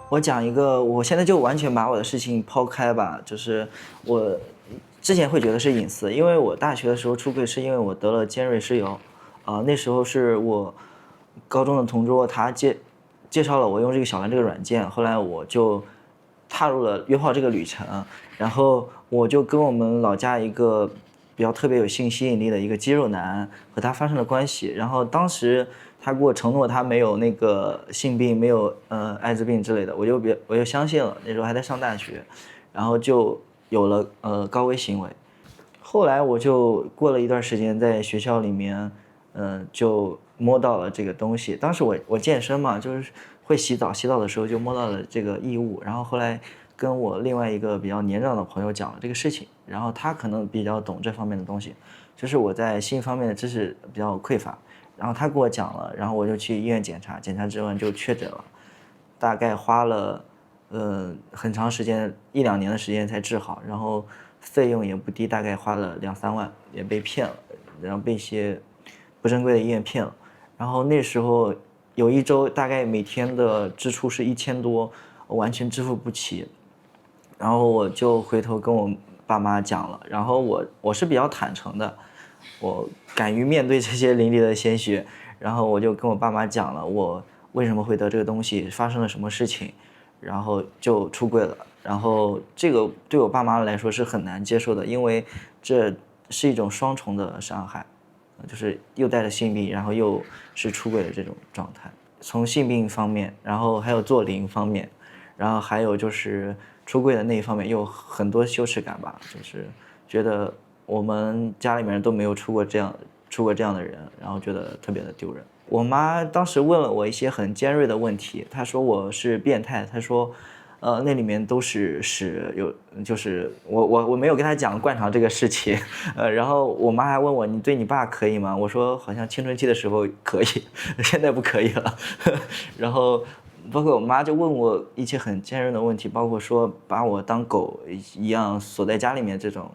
我讲一个，我现在就完全把我的事情抛开吧，就是我之前会觉得是隐私，因为我大学的时候出柜是因为我得了尖锐湿疣，那时候是我高中的同桌他介绍了我用这个小蓝这个软件，后来我就踏入了约炮这个旅程，然后我就跟我们老家一个比较特别有性吸引力的一个肌肉男和他发生了关系，然后当时他给我承诺他没有那个性病，没有艾滋病之类的，我就相信了，那时候还在上大学，然后就有了高危行为。后来我就过了一段时间在学校里面，就摸到了这个东西。当时我健身嘛，就是会洗澡，洗澡的时候就摸到了这个异物。然后后来跟我另外一个比较年长的朋友讲了这个事情，然后他可能比较懂这方面的东西，就是我在性方面的知识比较匮乏。然后他给我讲了，然后我就去医院检查，检查之后就确诊了，大概花了很长时间1-2年的时间才治好，然后费用也不低，大概花了2-3万，也被骗了，然后被一些不正规的医院骗了。然后那时候有一周大概每天的支出是1000多，我完全支付不起。然后我就回头跟我爸妈讲了，然后我是比较坦诚的，我敢于面对这些淋漓的鲜血，然后我就跟我爸妈讲了我为什么会得这个东西，发生了什么事情，然后就出柜了。然后这个对我爸妈来说是很难接受的，因为这是一种双重的伤害，就是又带着性病，然后又是出轨的这种状态。从性病方面，然后还有做零方面，然后还有就是出柜的那一方面，有很多羞耻感吧，就是觉得我们家里面人都没有出过这样的人，然后觉得特别的丢人。我妈当时问了我一些很尖锐的问题，她说我是变态，她说那里面都是屎，就是我没有跟她讲灌肠这个事情，然后我妈还问我你对你爸可以吗？我说好像青春期的时候可以，现在不可以了。然后包括我妈就问我一些很尖锐的问题，包括说把我当狗一样锁在家里面这种，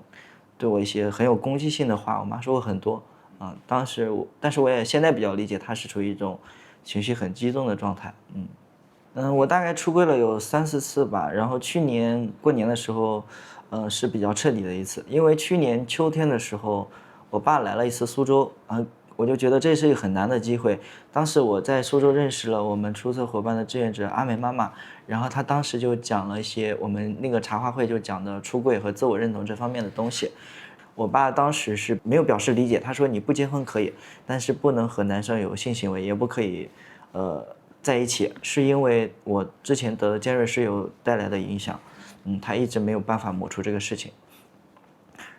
对我一些很有攻击性的话，我妈说过很多。但是我也现在比较理解她是处于一种情绪很激动的状态。我大概出柜了有3-4次吧，然后去年过年的时候，是比较彻底的一次，因为去年秋天的时候，我爸来了一次苏州，我就觉得这是一个很难的机会。当时我在苏州认识了我们出色伙伴的志愿者阿美妈妈，然后她当时就讲了一些我们那个茶话会就讲的出柜和自我认同这方面的东西。我爸当时是没有表示理解，他说你不结婚可以，但是不能和男生有性行为，也不可以，在一起，是因为我之前得的尖锐湿疣带来的影响，他一直没有办法抹除这个事情。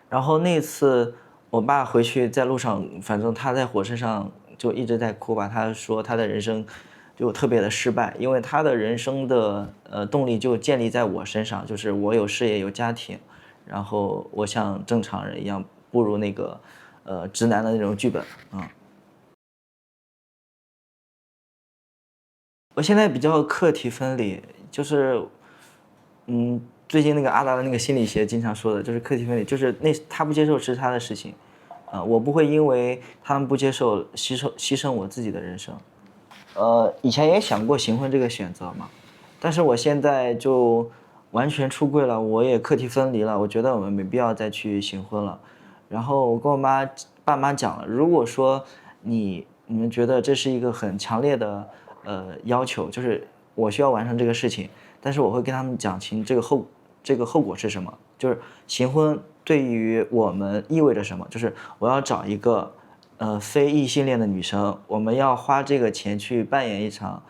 然后那次我爸回去在路上，反正他在火车上就一直在哭吧，他说他的人生就特别的失败，因为他的人生的动力就建立在我身上，就是我有事业有家庭，然后我像正常人一样步入那个直男的那种剧本啊。我现在比较课题分离，就是最近那个阿达的那个心理学经常说的，就是课题分离，就是他不接受是他的事情，我不会因为他们不接受牺牲我自己的人生。以前也想过行婚这个选择嘛，但是我现在就完全出柜了，我也课题分离了，我觉得我们没必要再去行婚了。然后我跟我爸妈讲了，如果说你们觉得这是一个很强烈的要求，就是我需要完成这个事情，但是我会跟他们讲清这个后果是什么，就是行婚对于我们意味着什么，就是我要找一个非异性恋的女生，我们要花这个钱去扮演一场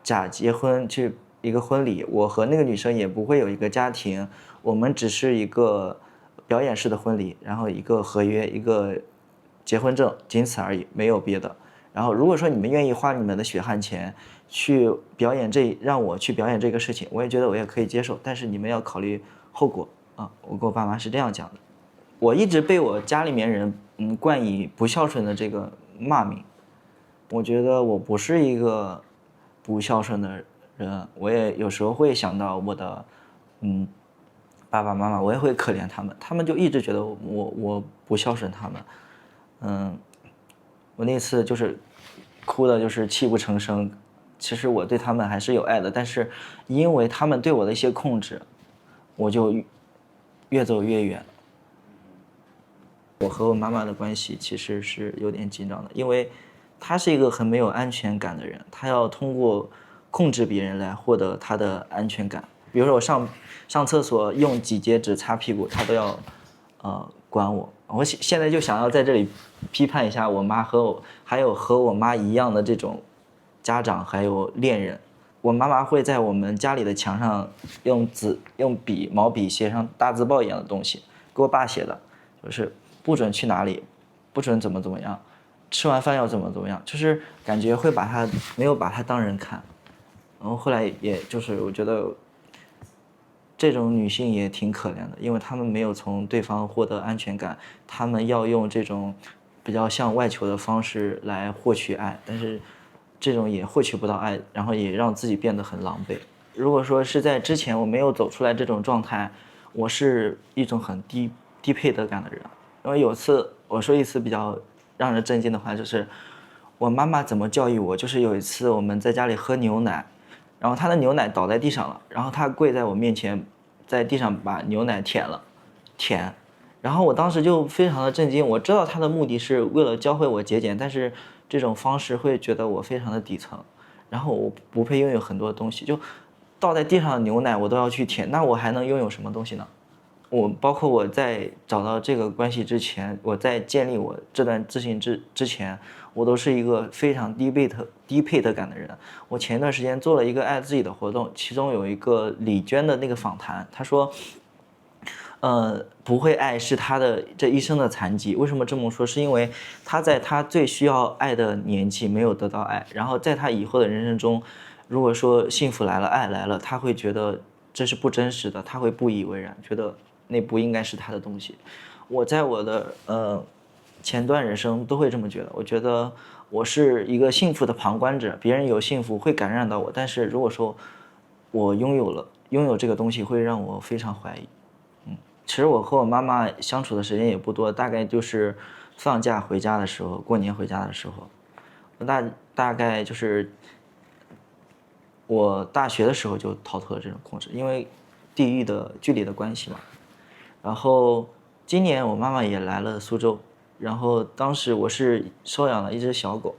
假结婚，去一个婚礼，我和那个女生也不会有一个家庭，我们只是一个表演式的婚礼，然后一个合约，一个结婚证，仅此而已，没有别的。然后如果说你们愿意花你们的血汗钱去表演让我去表演这个事情，我也觉得我也可以接受，但是你们要考虑后果啊。我跟我爸妈是这样讲的。我一直被我家里面人冠以不孝顺的这个骂名，我觉得我不是一个不孝顺的人，我也有时候会想到我的爸爸妈妈，我也会可怜他们，他们就一直觉得我不孝顺他们。我那次就是哭的就是泣不成声，其实我对他们还是有爱的，但是因为他们对我的一些控制，我就越走越远。我和我妈妈的关系其实是有点紧张的，因为她是一个很没有安全感的人，她要通过控制别人来获得她的安全感。比如说我上厕所用几节纸擦屁股，她都要管我。我现在就想要在这里批判一下我妈还有和我妈一样的这种家长还有恋人。我妈妈会在我们家里的墙上用毛笔写上大字报一样的东西，给我爸写的，就是不准去哪里，不准怎么样，吃完饭要怎么样，就是感觉会没有把他当人看。然后后来也就是我觉得这种女性也挺可怜的，因为她们没有从对方获得安全感，她们要用这种比较像外求的方式来获取爱，但是这种也获取不到爱，然后也让自己变得很狼狈。如果说是在之前我没有走出来这种状态，我是一种很低配得感的人。因为我说一次比较让人震惊的话，就是我妈妈怎么教育我，就是有一次我们在家里喝牛奶，然后她的牛奶倒在地上了，然后她跪在我面前，在地上把牛奶舔，然后我当时就非常的震惊。我知道她的目的是为了教会我节俭，但是这种方式会觉得我非常的底层，然后我不配拥有很多东西，就倒在地上的牛奶我都要去舔，那我还能拥有什么东西呢？包括我在找到这个关系之前，我在建立我这段自信之前，我都是一个非常低配得感的人。我前一段时间做了一个爱自己的活动，其中有一个李娟的那个访谈，她说，不会爱是她的这一生的残疾。为什么这么说？是因为她在她最需要爱的年纪没有得到爱，然后在她以后的人生中，如果说幸福来了，爱来了，她会觉得这是不真实的，她会不以为然，觉得那不应该是她的东西。我在我的前段人生都会这么觉得，我觉得我是一个幸福的旁观者，别人有幸福会感染到我，但是如果说我拥有这个东西，会让我非常怀疑。其实我和我妈妈相处的时间也不多，大概就是放假回家的时候，过年回家的时候，大概就是我大学的时候就逃脱了这种控制，因为距离的关系嘛。然后今年我妈妈也来了苏州，然后当时我是收养了一只小狗。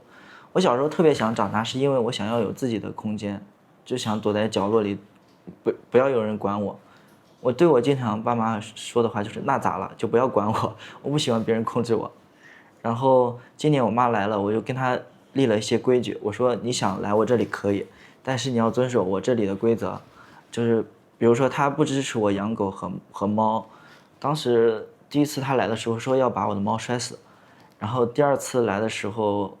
我小时候特别想长大，是因为我想要有自己的空间，就想躲在角落里，不要有人管我。我经常爸妈说的话就是那咋了，就不要管我，我不喜欢别人控制我。然后今年我妈来了，我就跟她立了一些规矩，我说你想来我这里可以，但是你要遵守我这里的规则，就是比如说她不支持我养狗和猫。当时第一次她来的时候说要把我的猫摔死，然后第二次来的时候，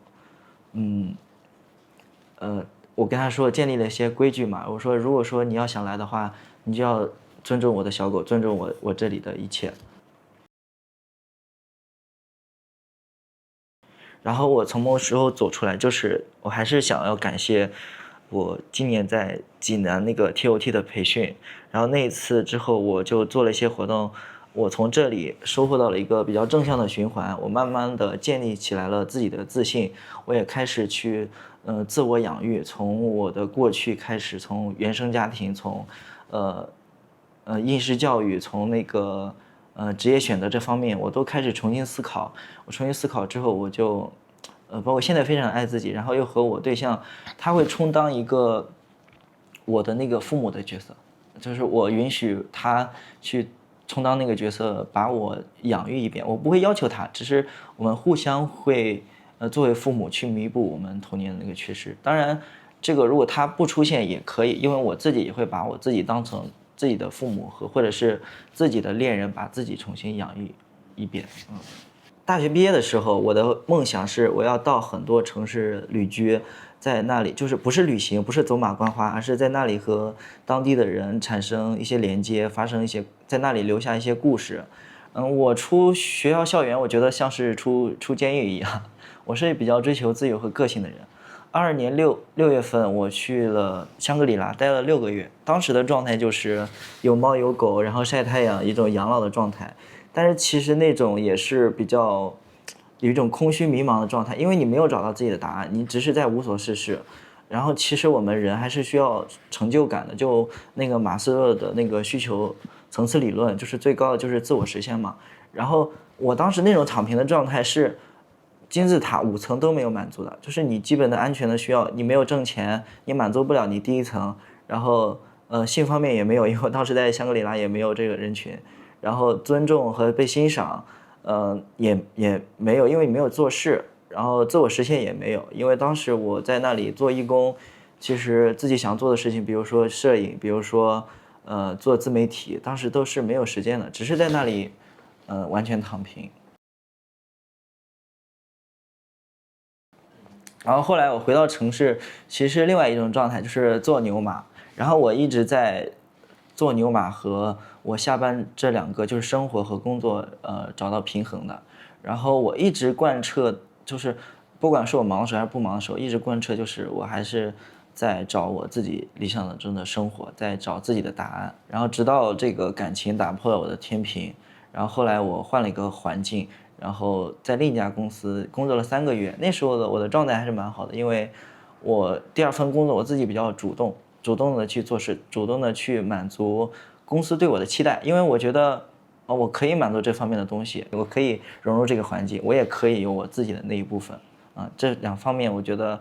我跟她说建立了一些规矩嘛，我说如果说你要想来的话，你就要尊重我的小狗，尊重我这里的一切。然后我从某时候走出来，就是我还是想要感谢我今年在济南那个 TOT 的培训，然后那一次之后我就做了一些活动，我从这里收获到了一个比较正向的循环，我慢慢的建立起来了自己的自信，我也开始去自我养育，从我的过去开始，从原生家庭，从应试教育，从那个职业选择这方面，我都开始重新思考。我重新思考之后，我就包括现在非常爱自己，然后又和我对象，他会充当一个我的那个父母的角色，就是我允许他去充当那个角色，把我养育一遍。我不会要求他，只是我们互相会作为父母去弥补我们童年的那个缺失。当然，这个如果他不出现也可以，因为我自己也会把我自己当成自己的父母或者是自己的恋人，把自己重新养育一遍。大学毕业的时候，我的梦想是我要到很多城市旅居，在那里就是不是旅行，不是走马观花，而是在那里和当地的人产生一些连接，发生一些在那里留下一些故事。我出学校校园，我觉得像是出监狱一样。我是比较追求自由和个性的人。22年六月份，我去了香格里拉，待了6个月。当时的状态就是有猫有狗，然后晒太阳，一种养老的状态。但是其实那种也是比较有一种空虚迷茫的状态，因为你没有找到自己的答案，你只是在无所事事。然后其实我们人还是需要成就感的，就那个马斯洛的那个需求层次理论，就是最高的就是自我实现嘛。然后我当时那种躺平的状态是金字塔5层都没有满足的，就是你基本的安全的需要，你没有挣钱，你满足不了你第一层，然后性方面也没有，因为我当时在香格里拉也没有这个人群，然后尊重和被欣赏，也没有，因为你没有做事，然后自我实现也没有，因为当时我在那里做义工，其实自己想做的事情，比如说摄影，比如说做自媒体，当时都是没有时间的，只是在那里完全躺平。然后后来我回到城市，其实另外一种状态就是做牛马，然后我一直在做牛马和我下班这两个就是生活和工作找到平衡的，然后我一直贯彻就是不管是我忙的时候还是不忙的时候，一直贯彻就是我还是在找我自己理想中的生活，在找自己的答案，然后直到这个感情打破了我的天平，然后后来我换了一个环境。然后在另一家公司工作了3个月，那时候的我的状态还是蛮好的，因为我第2份工作我自己比较主动的去做事，主动的去满足公司对我的期待，因为我觉得我可以满足这方面的东西，我可以融入这个环境，我也可以有我自己的那一部分这2方面我觉得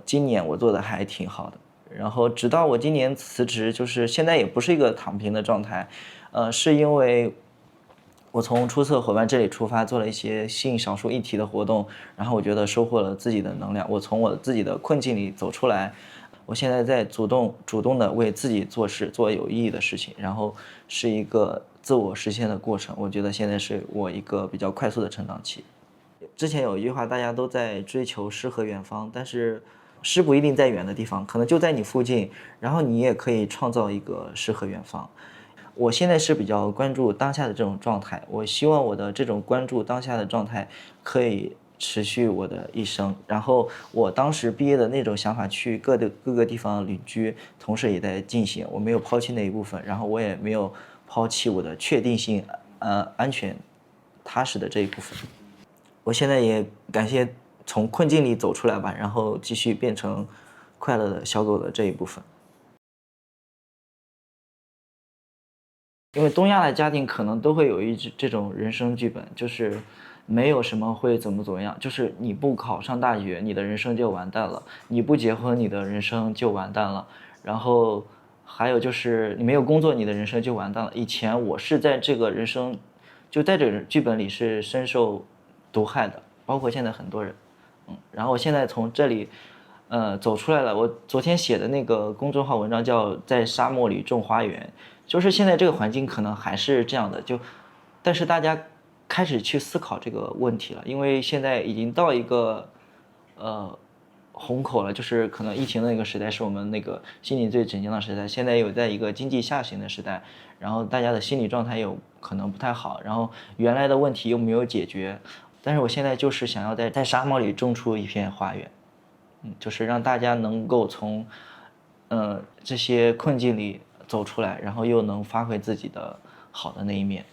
今年我做的还挺好的。然后直到我今年辞职，就是现在也不是一个躺平的状态，是因为我从初测伙伴这里出发，做了一些性少数议题的活动，然后我觉得收获了自己的能量，我从我自己的困境里走出来，我现在在主动的为自己做事，做有意义的事情，然后是一个自我实现的过程，我觉得现在是我一个比较快速的成长期。之前有一句话，大家都在追求诗和远方，但是诗不一定在远的地方，可能就在你附近，然后你也可以创造一个诗和远方。我现在是比较关注当下的这种状态，我希望我的这种关注当下的状态可以持续我的一生。然后我当时毕业的那种想法，去各个地方旅居，同时也在进行，我没有抛弃那一部分，然后我也没有抛弃我的确定性、安全、踏实的这一部分。我现在也感谢从困境里走出来吧，然后继续变成快乐的小狗的这一部分。因为东亚的家庭可能都会有这种人生剧本，就是没有什么会怎么样，就是你不考上大学，你的人生就完蛋了；你不结婚，你的人生就完蛋了。然后还有就是你没有工作，你的人生就完蛋了。以前我是在这个人生，就在这个剧本里是深受毒害的，包括现在很多人。然后我现在从这里，走出来了。我昨天写的那个公众号文章叫《在沙漠里种花园》，就是现在这个环境可能还是这样的，但是大家开始去思考这个问题了，因为现在已经到一个虹口了，就是可能疫情的那个时代是我们那个心理最紧张的时代，现在有在一个经济下行的时代，然后大家的心理状态有可能不太好，然后原来的问题又没有解决，但是我现在就是想要在沙漠里种出一片花园，就是让大家能够从这些困境里走出来，然后又能发挥自己的好的那一面。